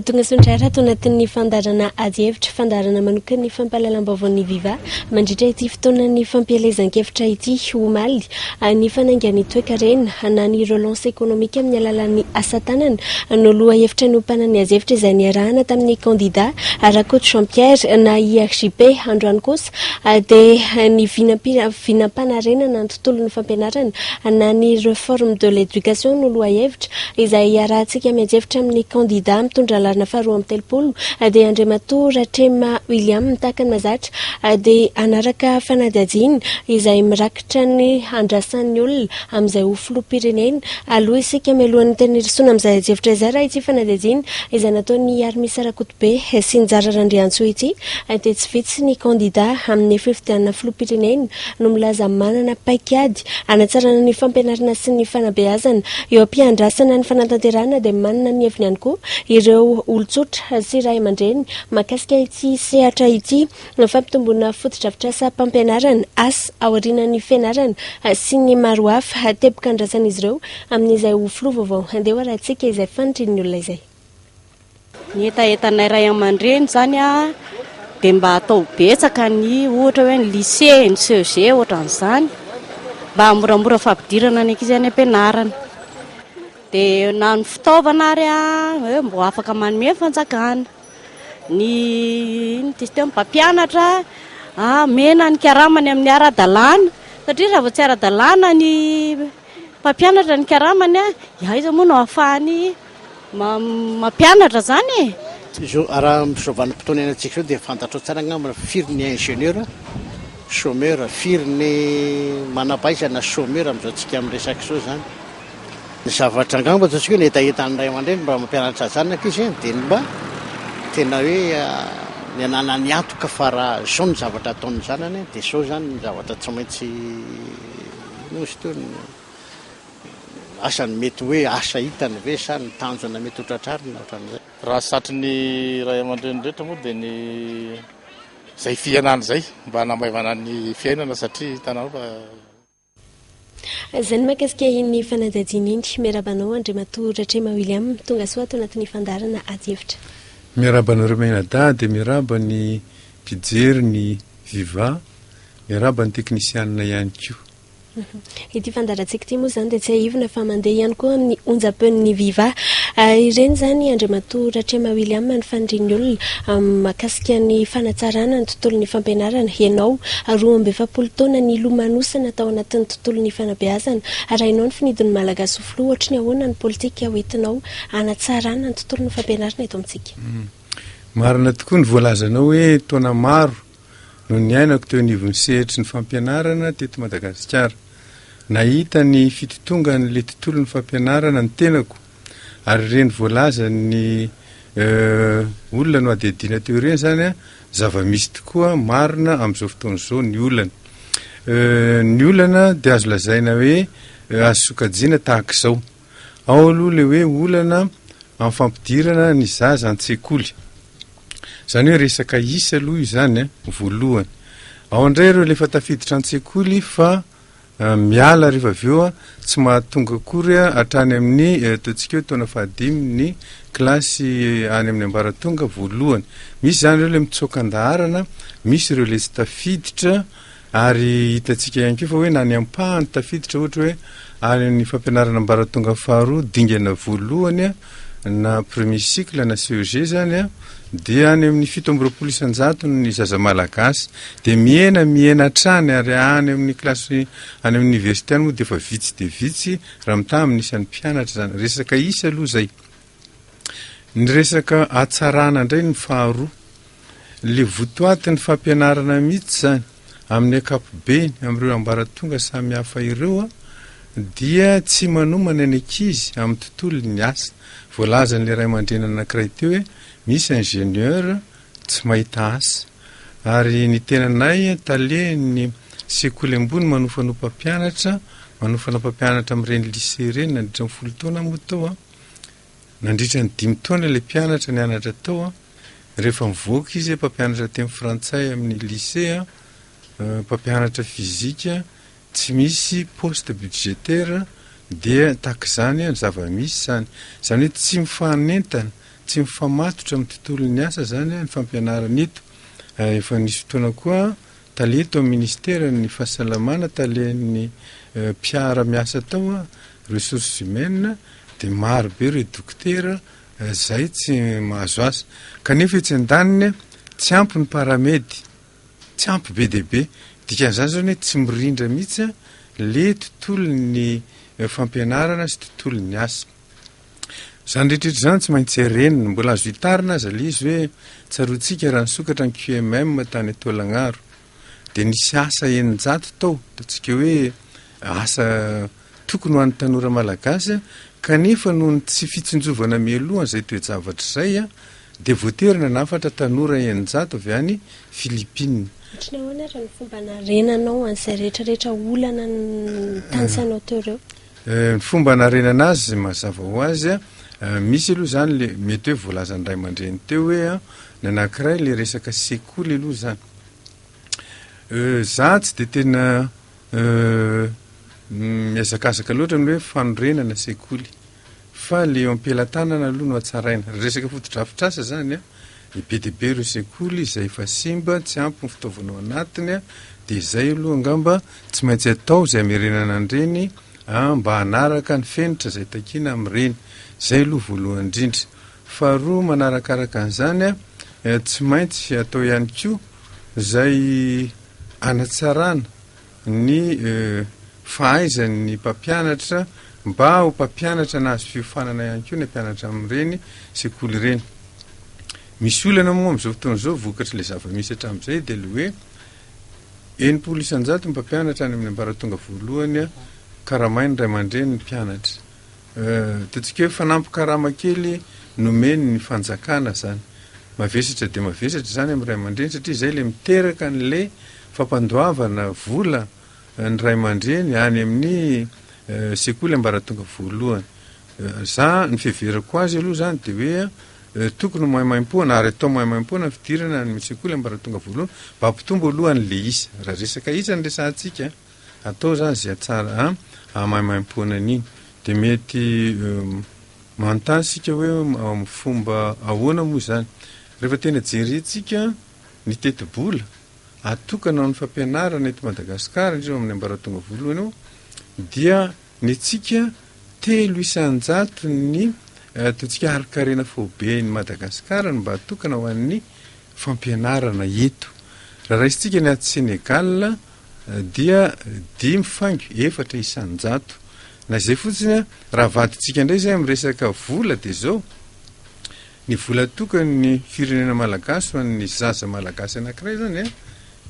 Tonga sondrara ato anatin'ny fandarana ady hevitra fandarana manokana ny fampahalalam-baovao VIVA mandritra ity fotoanan'ny fampielezan-kevitra ity omaly ny fanaingany toe-karena na ny relance économique amin'ny alalan'ny asa tanana no loha hevitra ny ompanany azy hevitra izay niarahana tamin'ny candidat Rakoto Jean-Pierre na IRJP androany kosa dia ny vinam-panarenana ny tontolon'ny fampianarana na ny réforme de l'éducation no loha hevitra izay arahantsika miazy hevitra amin'ny candidat mitondra larina faharoa amin'ny telopolo dia Andriamatoa Ratrema mitahaka ny mazatra dia anaraka fanadihadiana izay mirakitra ny andrasan'ny olona amin'izay ho filoham-pirenena aloha isika mialohan'ny teny risoana amin'izay hevitra izay raha ity fanadihadiana izay nataon'ny Armisy Rakotobe sy ny Jara Randriantsoa ity dia tsy vitsy ny candidat amin'ny fifidianana filoham-pirenena no milaza manana paikady hanatsarana ny fampianarana sy ny fanabeazana eo am-piandrasana ny fanatanterahana dia manana ny heviny ihany koa ireo olon-tsotra sy ray aman-dreny mahakasika ity sehatra ity no fampitomboana fotodrafitrasa mpampianarana asa aorianan'ny fianarana sy ny maro hafa teboka andrasan'izy ireo amin'izay ho filoha vaovao handeha arahantsika izay fanitrin'ny olona izay. Ny etaetanay ray aman-dreny zany dia mba atao betsaka ny ohatra hoe ny lycée ny CEG ohatran'izany mba hamoramora fampidirana ny ankizy any ampianarana. Dia na ny fitaovana ary hoe mbo afaka manome fanjakana ny système mpampianatra mena ny karamany amin'ny ara-dalàna satria raha vao tsy ara-dalàna ny mpampianatra ny karamany iza moa no ahafahany mampianatra zany raha misaovan'ny fotoana iainantsika izao dia fantatro tsara angamba firy ny ingénieur chômeur firy ny manampaisana chômeur amin'izao tsika amin'ny resaka izao zany. Ny zavatra angamba ataontsika hoe ny etaetany ray aman-dreny mba mampianatra zanaka izy dia mba tena hoe ny anana ny antoka fa raha zao ny zavatra ataon'ny zanany dia zao zany ny zavatra tsy maintsy asany mety hoe asa hitany ve sa ny tanjona mety hotratrarina ohatran'izay. Raha satry ny ray aman-dreny rehetra moa dia ny zay fianana zay mba hanamaivana ny fiainana satria hitanao fa izany mahakasika ny fanadihadiana iny miarabanao Andriamatoa Ratrema tonga soa ato anatin'ny fandarana ady hevitra. Miarabanao Menada dia miaraba ny mpijery ny VIVA miaraba ny teknisianina ihany koa. Ity fandarantsika ity moa zany dia tsy ahivina fa mandeha ihany koa amin'ny onjam-peon'ny VIVA ireny zany Andriamatoa Ratrema ny fanirian'ny olona mahakasika ny fanatsarana ny tontolon'ny fampianarana ianao 12 taona ny lomanosana tao anatin'ny tontolon'ny fanabeazana raha ianao ny finidin'ny malagasy ho filoha ohatra ny ahoana ny politika hoentinao hanatsarana ny tontolon'ny fampianarana eto amintsika. Marina tokoa ny voalazanao hoe taona maro no ny ainako teo anivon'ny sehitry ny fampianarana teto Madagascar. Nahita ny fitotonga n'le tontolon'ny fampianarana ny tenako ary reny voalaza ny olona no adihadiana teo ireny zany zava-misy tokoa marina amin'izao fotoana izao ny olana. Ny olana dia azo lazaina hoe azo sokajiana tahaka izao. Ao aloha le hoe olana amin'ny fampidirana ny zaza an-tsekoly. Zany hoe resaka isa aloha io zany voalohany. Ao indray ireo lefa tafiditra an-tsekoly fa miala rehefa aveo tsy mahatonga akory hatrany amin'ny ataontsika hoe taona fahadimy ny kilasy any amin'ny ambaratonga voalohany. Misy zany ireo le mitsokan-daharana, misy ireo le tsy tafiditra ary hitantsika ihany koa fa hoe na ny ampahany tafiditra ohatra hoe any amin'ny fampianarana ambaratonga faharoa dingana voalohany na premier cycle na CEG zany dia any amin'ny 720 ny zaza malagasy dia miena hatrany ary any amin'ny kilasy any amin'ny université any moa dia efa vitsy dia vitsy raha mitaha amin'ny isan'ny mpianatra zany. Resaka isa aloha zay. Ny resaka hatsarana indray ny faharoa le votoatin'ny fampianarana mihitsy zany amin'ny ankapobeny amin'ireo ambaratonga samy hafa ireo dia tsy manomana ny ankizy amin'ny tontolon'ny asa. Voalazan'le ray aman-dreny anankiray teo hoe misy ingénieur tsy mahita asa ary ny tenanay taleny sekoly ambony manofana mpampianatra amin'ireny lycée ireny nandritra ny 10 taona moa tao nandritra ny 5 taona le mpianatra nianatra tao rehefa mivoaka izy mpampianatra teny frantsay amin'ny lycée mpampianatra fizika tsy misy poste budgétaire dia tahaka izany ny zava-misy zany hoe tsy mifanentana tsy mifamatotra amin'ny tontolon'ny asa zany ny fampianarana ito. Efa nisy fotoana koa taleto amin'ny ministera ny fahasalamana talehan'ny mpiara miasa tao ressources humaines dia maro be ireo dokotera zay tsy mahazo asa kanefa tsy andaniny tsy ampy ny paramedy tsy ampy be deabe dikan'izany zany hoe tsy mirindra mihitsy le tontolon'ny fampianarana sy tontolon'ny asa. Zany rehetrarehetra zany tsy maintsy renina mbola azo hitarina aza le izy hoe tsaroantsika raha nisokatra ny QMM tany Tolagnaro dia nisy asa eninjato tao ataontsika hoe asa tokony ho an'ny tanora malagasy kanefa noho tsy fitsinjovana mialoha zay toe-javatra zay dia voaterina nafatra tanora eninjato avy any Filipina. Ohatran'ny ahoana ny fomba narenanao an'izay rehetrarehetra olana ny tansanao teo ireo? Ny fomba narenana azy mazava ho azy misy aloha zany le mety hoe voalazany ray aman-dreny teo hoe ny anankiray le resaka sekoly aloha zany. Za tsy dia tena miazakazaka loatra ny hoe fanorenana sekoly fa le eo am-pelantanana aloha no hatsaraina. Resaka foto-drafitr'asa zany be dia be ireo sekoly izay efa simba tsy ampy ny fitaovanao anatiny dia izay aloha angamba tsy maintsy atao izay amerenana an'ireny mba hanaraka ny fenitra izay takiana amin'ireny. Izay aloha voalohany indrindra. Faharoa manarakaraka an'izany tsy maintsy atao ihany koa izay anatsarana ny fahaizan'ny mpampianatra mba ho mpampianatra nahazo fiofanana ihany koa ny mpianatra amin'ireny sekoly ireny. Misy olana moa amin'izao fotoana izao vokatra ilay zava-misy hatramin'izay dia le hoe 900 mpampianatra any amin'ny ambaratonga voalohany karamainy ray aman-dreny ny mpianatra. Tatsika hoe fanampy karama kely nomeny ny fanjakana zany. Mavesatra dia mavesatra zany amin'ny ray aman-dreny satria izay le miteraka n'ilay fampandoavana vola ny ray aman-dreny any amin'ny sekoly ambaratonga voalohany. Za ny fiheverako azy aloha zany dia hoe tokony maimaimpona ary atao maimaimpona fidirana ny sekoly ambaratonga voalohany mba hampitombo alohan'le isa. Raha resaka isa ny resantsika atao zany zay tsara maimaimpona an'iny. Dia mety manontany sika hoe amin'ny fomba ahoana moa zany. Rehefa tena jerentsika ny teti-bola atokana ny fampianarana eto Madagascar indreo amin'ny ambaratonga voalohany eo dia ny tsika 300 ny ataontsika harika-karena foben'ny Madagascar mba atokana ho an'ny fampianarana eto. Raha raisitsika ny aty Senegal dia 5,400. Na izay fotsiny raha vadintsika indray izay amin'ny resaka vola dia zao ny vola tokany firenena malagasy ho an'ny zaza malagasy anankiray zany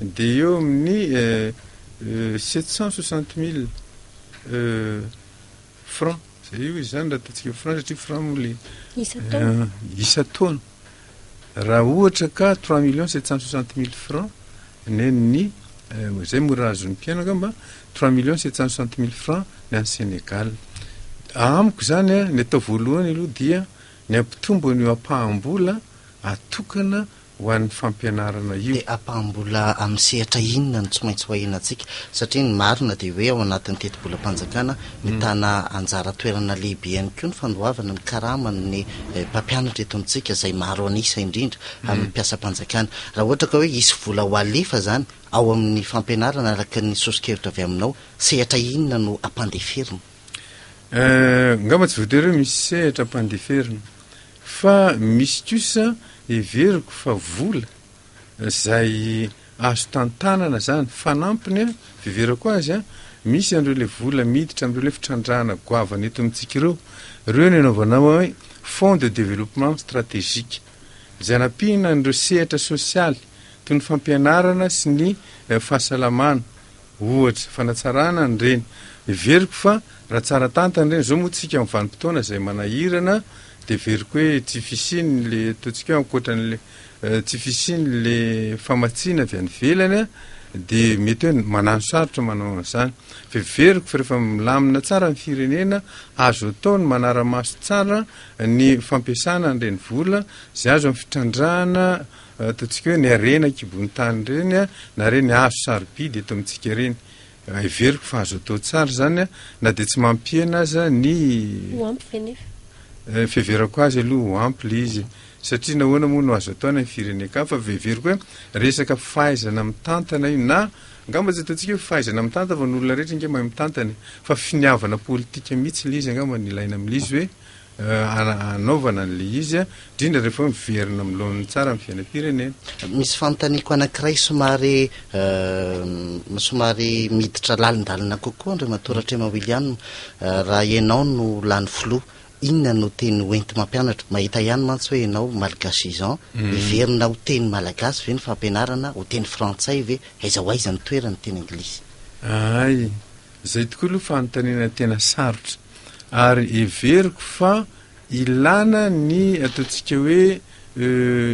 dia eo amin'ny 760 000 francs. Zay io izy zany raha ataontsika franc satria franc moa le isa taona. Raha ohatra ka 3 760 000 francs ny zay mora azon'ny mpianaka mba 3 760 000 francs ny any Senegal. Amiko zany ny atao voalohany aloha dia ny ampitombo ny ampahambola atokana ho an'ny fampianarana io. Dia ampahambola amin'ny sehatra inona no tsy maintsy hoahina antsika satria ny marina dia hoe ao anatin'ny teti-bola-panjakana mitana anjara toerana lehibe ihany koa ny fandoavana ny karamany mpampianatra eto amintsika izay maro anisa indrindra amin'ny mpiasa-panjakana. Raha ohatra ka hoe hisy vola ho alefa zany ao amin'ny fampianarana araka ny sosokevitra avy aminao, sehatra inona no ampandeferina? Ngamba tsy voatery hoe misy sehatra ampandeferina fa misy kosa everiko fa vola izay azo tantanana zany fanampiny fiverako azy misy andreo le vola miditra am'ireo le fitrandrahana goavana eto amintsika ireo ny anaovanao hoe fond de développement stratégique izay anampihana andreo sehatra sosialy toy ny fampianarana sy ny fahasalamana ohatra fanatsarana nyreny. Everiko fa raha tsara tantana ireny zao moa tsika amin'ny vanim-potoana izay manahirana dia veriko hoe tsy fisiny le ataontsika hoe ankoatran'le tsy fisiny le famatsiana avy any velany dia mety hoe manano sarotra manao an'izany. Veriko fa rehefa milamina tsara ny firenena azo atao ny manara-maso tsara ny fampiasana an'ireny vola izay azo amin'ny fitrandrahana ataontsika hoe ny arena kibony tany ireny na reny azo sarobidy eto amintsika ireny. Everiko fa azo atao tsara zany na dia tsy mampiena aza ny fiheverako azy aloha amply izy satria nahoana moa no azo atao ny fireneka fa veveriko hoe resaka fahaizana mitantana io na angamba tsy ataontsika hoe fahaizana mitantana fa n'olona rehetra inge mahay mitantana fa finiavana politika mihitsy le izy angamba ny ilaina amin'le izy hoe anaovana an'le izy indrindra rehefa miverina milohan'ny tsara amin'ny fiainam-pirenena. Misy fanontaniako anankiray somary miditra lalindalina kokoa Andriamatora Ratrema William, raha ianao no lany filoha, inona no teny hoenty mampianatra? Mahita ihany mantsy hoe ianao malgasisant, iverina ho teny malagasy ve ny fampianarana, ho teny frantsay ve, aiza ho aiza ny toerany teny anglisy? Ay, zay tokoa aloha fanontaniana tena sarotra, ary everiko fa ilana ny ataontsika hoe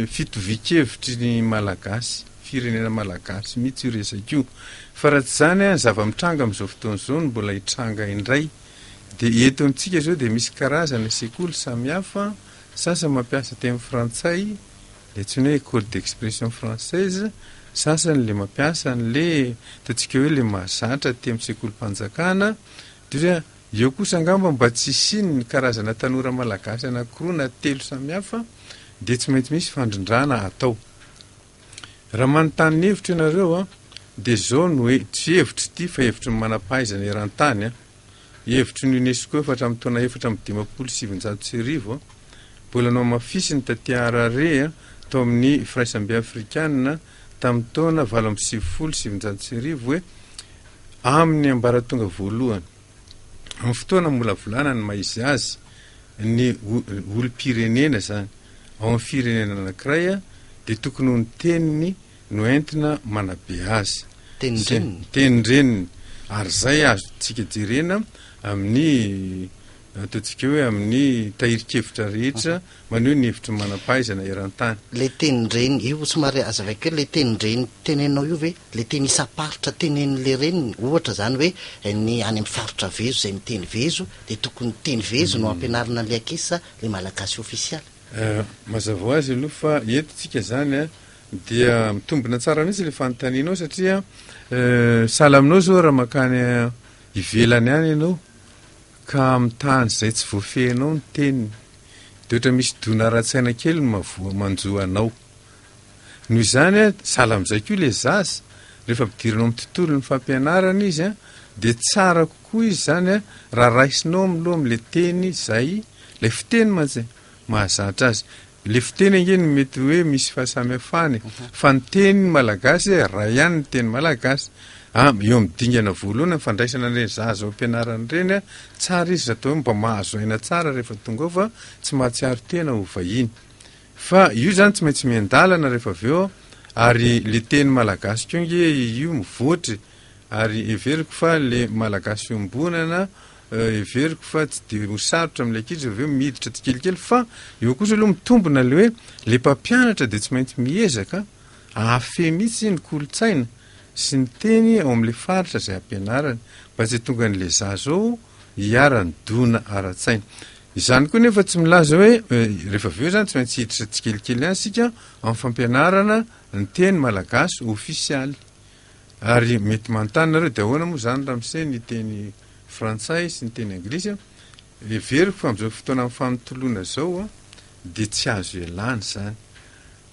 fitovikevitry ny malagasy, firenena malagasy mihitsy io resaka io, fa raha tsy zany zava-mitranga amin'izao fotoan'izao no mbola hitranga indray. Dia eto amintsika zao dia misy karazana sekoly samihafa, sasany mampiasa teny frantsay, le tsy hoe école d'expression française, sasany le mampiasa an'le ataontsika hoe le mahazatra teny sekolim-panjakana. Dia eo kosa angamba mba tsy isiny ny karazana tanora malagasy anankiroa na telo samihafa dia tsy maintsy misy fandrindrana atao. Raha manontany ny hevitra ianareo dia zao no hoe tsy hevitry ity fa hevitry ny manam-pahaizana eran-tany hevitry ny UNESCO hatramin'ny taona 470 mbola nao mafisy ny taty Harare tao amin'ny firaisambe afrikanina tamin'ny taona 770 hoe amin'ny ambaratonga voalohany amin'ny fotoana mbola volana ny maizy azy ny olom-pirenena zany ao amin'ny firenena anankiray dia tokony ho ny teniny no entina manabe azy tenindreniny, ary zay azo tsika jerena amin'ny ataontsika hoe amin'ny tahirikevitra rehetra maneho ny hevitra manam-pahaizana eran-tany. Le tenindreny io somary azavaiko hoe le tenindreny tenenao io ve le teny isaparitra tenen'le reniny, ohatra zany hoe ny any amin'ny faritra vezo zay miteny vezo dia tokony teny vezo no ampianarina le akisa le malagasy ofisialy. Mazava ho azy aloha fa eto tsika zany dia mitombina tsara mihitsy le fanontanianao satria sahala aminao zao raha makany ivelany any ianao ka amin'ny tany zay tsy voafehinao ny teniny dia ohatra misy dona ara-tsaina kely manjoa anao. Noho izany sahala amin'izay koa le zaza rehefa ampidirinao amin'ny tontolo ny fampianarana izy dia tsara kokoa izy zany raha raisinao miloha amin'le teny zay le fiteny mantsy mahazatra azy. Le fiteny angeny mety hoe misy fahasamihafany fa ny teny malagasy raha ihany ny teny malagasy eo amin'ny dingana voalohany fandraisana an'ireny zaza ao ampianarana ireny tsara izy atao hoe mba mahazo aina tsara rehefa tonga ao fa tsy mahatsiaro tena ho vahiny. Fa io zany tsy maintsy miandalana rehefa avy eo ary le teny malagasy koa nge io mivoatry ary everiko fa le malagasy ombonana everiko fa tsy dia ho sarotra amin'ilay ankizy avy eo miditra tsikelikely fa eo kosa aloha mitombona le hoe le mpampianatra dia tsy maintsy miezaka ahafe mihitsy ny kolotsaina sy ny teny ao amin'le faritra izay ampianarany mba tsy tonga n'le zaza ao hiarany dona ara-tsaina. Izany koa nefa tsy milaza hoe rehefa avy eo zany tsy maintsy hiditra tsikelikely any sika amin'ny fampianarana ny teny malagasy ofisialy. Ary mety manontany nareo dia ahoana moa zany ramose ny teny frantsay sy ny teny anglisy everiko fa amin'izao fotoana amin'ny fanontoloana zao dia tsy azo ialany zany.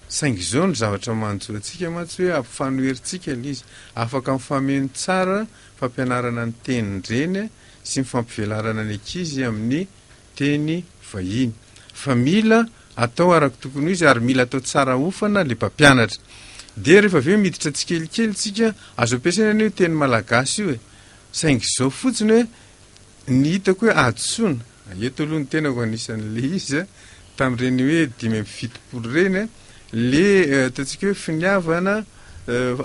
Saingy izao ny zavatra manjo antsika mantsy hoe ampifanoherintsika le izy afaka mifameno tsara fampianarana ny tenindreny sy mifampivelarana ny ankizy amin'ny teny vahiny. Fa mila atao araka tokony izy ary mila atao tsara ofana le mpampianatra. Dia rehefa avy eo miditra tsikelikely tsika azo ampiasaina ny teny malagasy io saingy izao fotsiny hoe ny hitako hoe adsoina eto aloha ny tenako anisan'le izy tamin'ireny hoe 5-7 reny le ataontsika hoe finiavana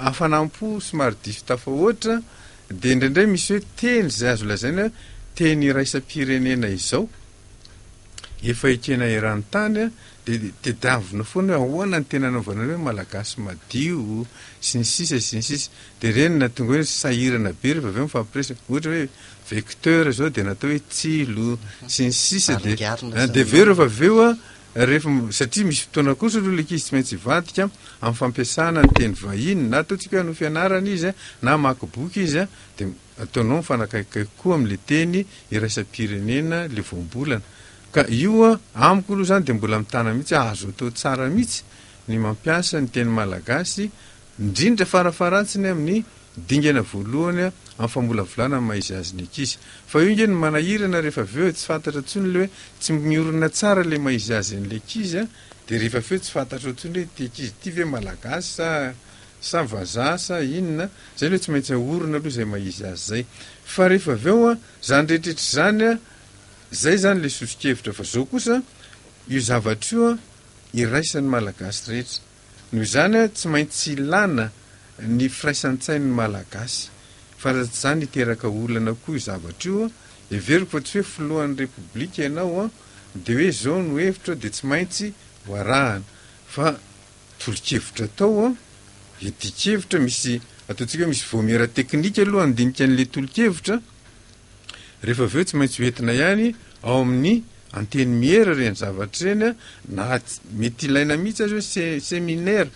hafanampo somary diso tafahoatra dia indraindray misy hoe teny zay azo lazaina teny raisam-pirenena izao efa ekena eran-tany dia tedavina foana hoe ahoana ny tena anaovana hoe malagasy madio sy ny sisa sy ny sisa dia ireny na tonga hoe sahirana be rehefa avy eo mifampiresaka ohatra hoe vecteur zao dia natao hoe tsilo sy ny sisa dia veo rehefa avy eo rehefa satria misy fotoana kosa aloha le ankizy tsy maintsy ivadika amin'ny fampiasana ny teny vahiny na ataontsika hoe no fianarana izy na maka boky izy dia ataonao mifanakaikaiky koa amin'le teny iraisam-pirenena le voambolana. ka io amiko aloha zany dia mbola mitana mihitsy azo atao tsara mihitsy ny mampiasa ny teny malagasy indrindra farafaratsiny amin'ny dingana voalohany amin'ny famolavolana ny maizy azy ny ankizy fa io nge ny manahirana rehefa aveo tsy fantatra ntsony le hoe tsy miorina tsara le maizy azy n'le ankizy dia rehefa aveo tsy fantatra ntsony hoe ty ankizy ty ve malagasy sa vazaha sa inona zay le tsy maintsy aorina aloha zay maizy azy zay fa rehefa aveo zany rehetrehitra zany zay zany le sosikevitra fa zao kosa io zavatra io iraisan'ny malagasy rehetra noho zany tsy maintsy ilana ny firaisan-tsain'ny malagasy fa zany iteraka olana koa io zavatra io everiko fa tsy hoe filohan'ny repoblika ianao dia hoe zao no hevitra dia tsy maintsy voarahana fa tolo-kevitra tao etikevitra misy ataontsika hoe misy voamera teknika aloha andinika an'le tolo-kevitra rehefa aveo tsy maintsy hoentina ihany ao amin'ny anteny miera reny zavatra reny na mety ilaina mihitsy azy hoe séminaire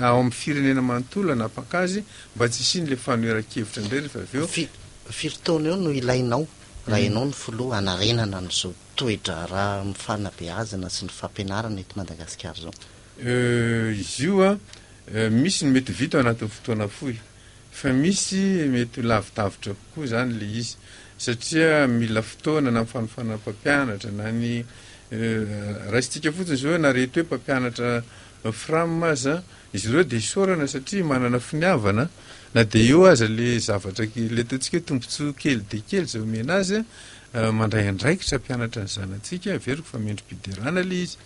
ao amin'ny firenena manontolo anapakazy mba tsy isiny le fanoeran-kevitra indray rehefa aveo firitaona eo no ilainao raha ianao ny filoha anarenana n'izao toetra raha mifanabeazana sy ny fampianarana eto Madagasikara zao izy io misy ny mety vita anatin'ny fotoana fohy fa misy mety lavidavitra kokoa zany le izy satria mila fotoana na mifanofana mpampianatra na ny raisitsika fotsiny zao hoe nareto hoe mpampianatra framaza izy ireo dia isorana satria manana finiavana na dia eo aza le zavatra le ataontsika hoe tombontsoa kely dia kely zay omena azy mandray andraikitra mpianatra ny zanatsika averiko fa mendrim-piderana le izy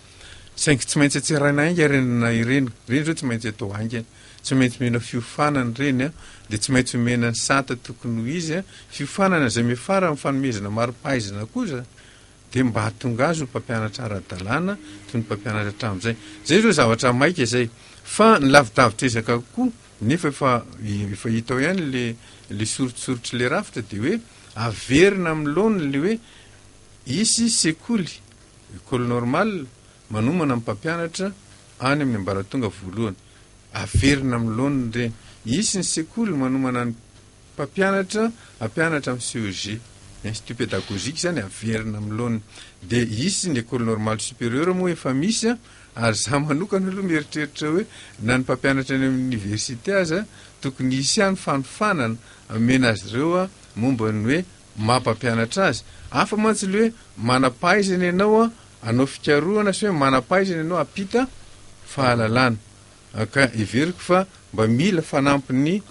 saingy tsy maintsy atsirana ainga renana ireny zao tsy maintsy atao aingana tsy maintsy mena fiofanana reny dia tsy maintsy omena ny sata tokony ho izy fiofanana zay mefara amin'ny fanomezana maro-pahaizana kosa dia mba hatonga azy ho mpampianatra ara-dalàna toy ny mpampianatra hatramin'izay zay zao zavatra maika zay fa ny lavidavitra ezaka kokoa nefa efa hitao ihany le sorotsorotry le rafitra dia hoe averina amin'ny laona le hoe isy sekoly école normale manomana amin'ny mpampianatra any amin'ny ambaratonga voalohany averina amin'ny laona reny isy ny sekoly manomana ny mpampianatra ampianatra amin'ny CEG institut pédagogique zany averina amin'ny laona dia isy ny école normale supérieure moa efa misy ary za manokana aloha mieritreritra hoe na ny mpampianatra any amin'ny université aza tokony isy ihany fanofanana amena azy ireo momba ny hoe mampampianatra azy afa mantsy le hoe manam-pahaizana ianao anao fikarohana sy hoe manam-pahaizana ianao apita fahalalana ka everiko fa mba mila fanampiny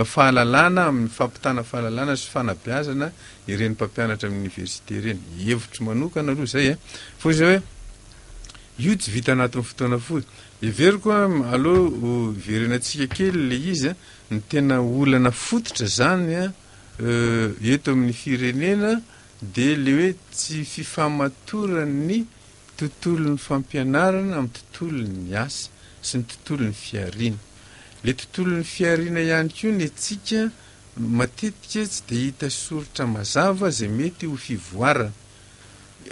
fahalalana amin'ny fampitana fahalalana sy fanabeazana ireny mpampianatra amin'ny université ireny hevitry manokana aloha zay fa izy hoe io tsy vita anatin'ny fotoana fotsy everiko aloha verenantsika kely le izy ny tena olana fototra zany eto amin'ny firenena dia le hoe tsy fifamatorany tontolon'ny fampianarana amin'ny tontolon'ny asa sy ny tontolon'ny fiariana le tontolon'ny fiariana ihany koa ny atsika matetika tsy dia hita soritra mazava zay mety ho fivoarana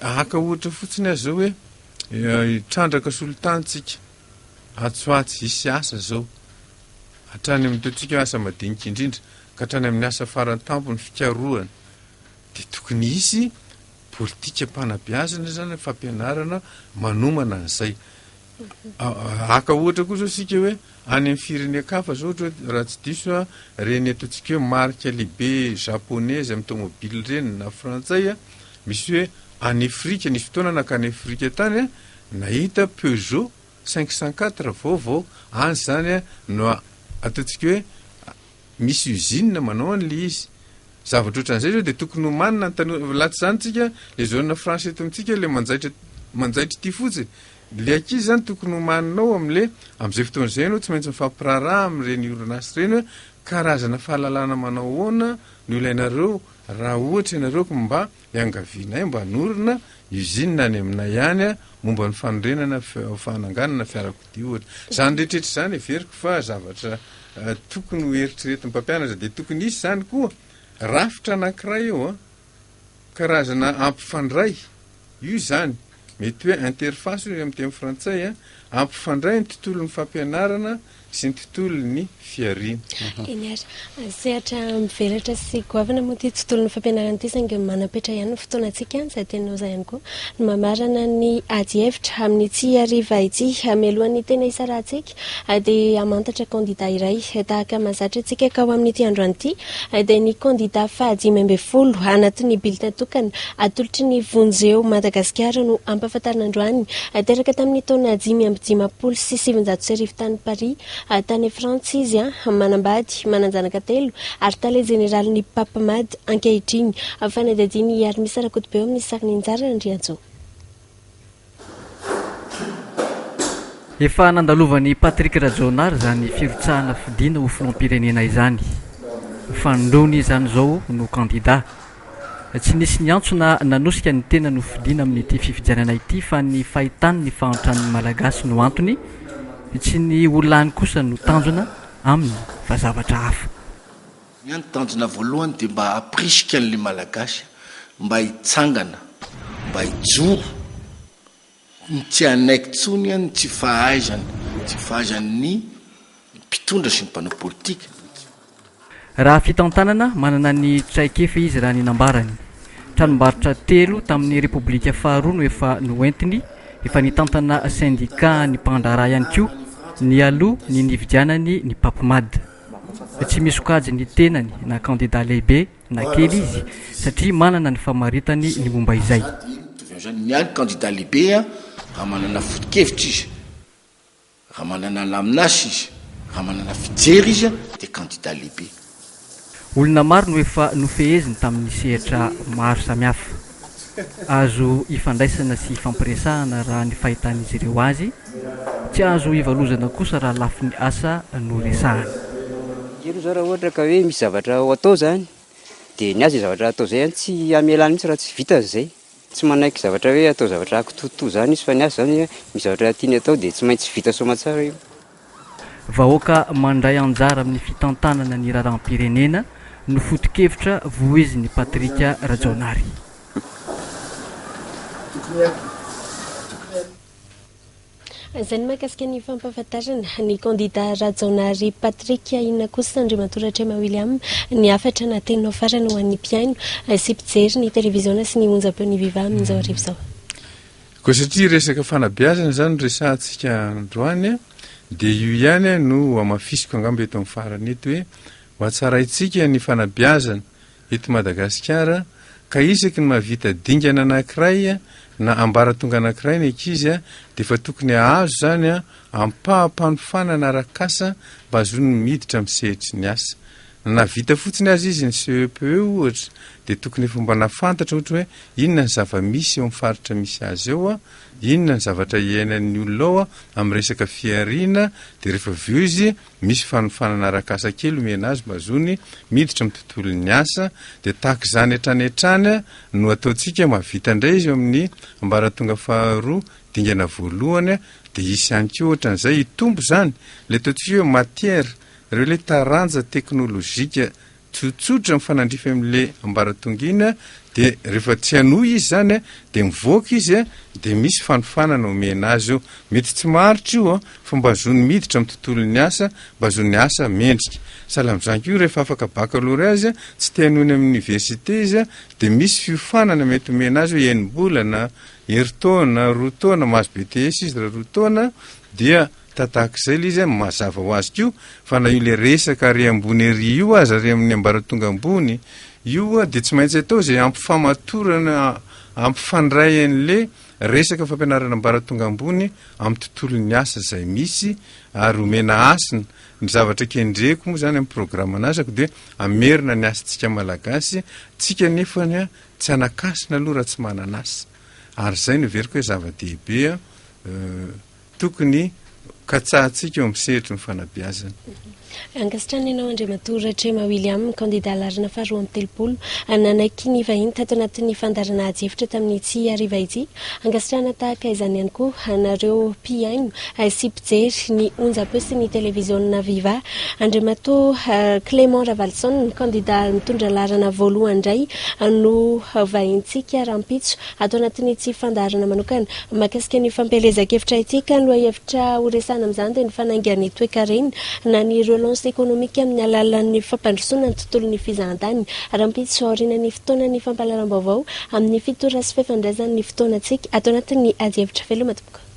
aka ohatra fotsiny azy zao hoe trandraka solontanitsika atsoatsy isy asa zao hatrany amin'ny taontsika asa madinika indrindra ka hatrany amin'ny asa farantampo ny fikarohana dia tokony isy politika mpanabeazana zany fampianarana manomana an'izay aka ohatra koa zao sika hoe any amin'ny firenekafa zao ohatra hoe raha tsy diso reny ataontsika hoe marika lehibe japonaise amin'ny tomobile reny na frantsay misy hoe any Afrika nisy fotoana nakany Afrika tany nahita Peugeot 504 vaovao any zany no ataontsika hoe misy usine manao an'le izy zavatra ohatran'izay zao dia tokony ho manina latsy zany tsika le zone français eto amintsika le manjaitra ity fotsiny le ankizy zany tokony ho maninao amin'izay fotoana izay anao tsy maintsy mifampiraraha amin'ireny orinasy ireny karazana fahalalana manao ahoana no ilainareo raha ohatra ianareo mba hiangavianay mba hanorina usine any aminay ihany momba ny fanorenana fananganana fiarakodia ohatra zany rehetrehitra zany everiko fa zavatra tokony ho eritreretin'ny mpampianatra dia tokony isy zany koa rafitra anankiray eo karazana ampifandray io zany mety hoe interface amin'ny teny frantsay ampifandray ny tontolon'ny fampianarana sy ny tontolon'ny fiariana. Eny ary sehatra mivelatra sy goavana moa ty tontolon'ny fampianarana ty saingy manapetra ihany ny fotoanantsika izay tenao izay ihany koa no mamarana ny ady hevitra amin'ny tsy hariva ity mialohan'ny tena isarantsika dia hamantatra candidat iray tahaka mahazatra antsika ka ao amin'ity androany ity dia ny candidat faha 5 anatin'ny bulletin tokana atolotry ny vonjeo Madagascar no ampahafantarina androany teraka tamin'ny taona 597 tany Paris tany Frantsa izy manambady mananjanaka telo ary tale général ny papamady ankehitriny fanadadiny ary misy rakoto be eo amin'ny sariny njara Andrianjo. Efa nandalovan'ny Patrick Rajonar zany firotsahana fidina ho filoham-pirenena izany. Fandrony izany zao no candidat. Tsy nisy ny antsona nanosika ny tena no fidina amin'ity fifidianana ity fa ny fahitany ny fahantrany malagasy no antony, tsy ny olany kosa no tanjona amin'ny fazavatra hafa. Ny tanjona voalohany dia mba aprisika an'ilay malagasy, mba hitsangana, mba hijoro, ny tsy anaiky tsony ny tsy fahaizany mpitondra sy ny mpanao politika. Raha fitantanana manana ny traikefa izy raha ny nambarany. Tranombarotra 3 tamin'ny Repoblika faharoa no efa noentiny, efa nitantana syndicat ny mpandraharaha ihany koa, ny aloha ny nividianany ny papamady. Tsy misy sokajy ny tenany na candidat lehibe na kely izy satria manana ny famaritany ny momba izay. Ny any candidat lehibe raha manana foto-kevitra izy, raha manana laminasy izy, raha manana fijery izy dia candidat lehibe. Olona maro no efa nofeheziny tamin'ny sehatra maro samihafa. Azo ifandraisana sy ifampiresahana raha ny fahitan'izy ireo azy, tsy azo ivalozana kosa raha lafin'ny asa no resahana. Io zao raha ohatra ka hoe misy zavatra ho atao zany dia ny azy zavatra atao zay tsy amelany mihitsy raha tsy vita zay. Tsy manaiky zavatra hoe atao zavatra akitoto zany izy fa ny azy zany misy zavatra tiany atao dia tsy maintsy vita soamantsara io. Vahoaka mandray anjara amin'ny fitantanana ny raharam-pirenena no foto-kevitra voizin'ny Patrick Rajonary. Izany mahakasika ny fampahafantarana ny candidat Rajonary Patrick inona kosa Andriamato Ratrema William ny afatra natenao farany ho an'ny mpiaino sy mpijery ny televiziona sy ny onjam-peo ny Viva amin'izao arivo izao. Koa satria resaka fanabeazana zany resantsika androany dia io ihany no amafisiko angamba eto amin'ny farany eto hoe ho atsaraitsika ny fanabeazana eto Madagascar ka isaky ny mahavita dingana anankiray na ambaratonga anankiray ny ankizy dia efa tokony ahazo zany ampaham-panofanana arakasa mba azony miditra amin'ny sehitry ny asa. Na vita fotsiny azy izy ny CEPE ohatra dia tokony efa mba nafantatra ohatra hoe inona ny zava-misy eo amin'ny faritra misy azy eo inona ny zavatra iainan'ny olona ao amin'ny resaka fiariana dia rehefa veo izy misy fanofanana arakasa kely omena azy mba azony miditra amin'ny tontolon'ny asa dia tahaka izany hatrany no ataontsika mahavita indray izy eo amin'ny ambaratonga faharoa dingana voalohany dia isy ihany koa ohatran'izay hitombo zany le ataontsika hoe matière ireo le taranja teknôlôjika tsotsotra mifanandrify amin'le ambaratonga iny dia rehefa tsy hanohy izy zany dia mivoaka izy dia misy fanofanana omena azy eo mety tsy maharitra io fa mba azony miditra amin'ny tontolon'ny asa mba azony asa mendrika sahala amin'izany koa rehefa afaka baccalauréat azy tsy te hanohy amin'ny université izy dia misy fiofanana mety omena azy hoe enimbola na heritaona roa taona mahazo BTS izy raha roa taona dia tahak'izay le izy mazava ho azy koa fa na io le resaka ary ambony ery io azy ary amin'ny ambaratonga ambony io dia tsy maintsy atao izay ampifamatorana ampifandray an'le resaka fampianarana ambaratonga ambony amin'ny tontolon'ny asa izay misy ary omena asina ny zavatra kendreko moa zany amin'ny programme anasako dia amerina ny asantsika malagasy tsika nefany tsy anakasina aloha raha tsy manana asa ary izay no veriko hoe zava-dehibe tokony katsahantsika eo amin'ny sehitry ny fanabeazana. Ankasitrana ianao Andriamatoa Ratrema William, candidat larana faharoa amin'ny telopolo, nanaiky ny vahiny tato anatin'ny fandarana ady hevitra tamin'ny tsy hariva ity. Ankasitrana tahaka izany ihany koa anareo mpiaino sy mpijery ny onjam-peo sy ny televiziona VIVA. Andriamatoa Clément Ravalson, candidat mitondra larana voalohany indray no vahintsika rahampitso ato anatin'ny tsy fandarana manokana mahakasika ny fampelezan-kevitra ity ka no hevitra horesana amin'izany dia ny fanaingany toe-karena na ny relance économique amin'ny alalan'ny fampandrosoana ny tontolon'ny fizahan-tany rahampitso aorianan'ny fotoanan'ny fampahalaram-baovao amin'ny fitora sy fifandraisan'ny fotoanantsika ato anatin'ny ady hevitra veloma tompoko.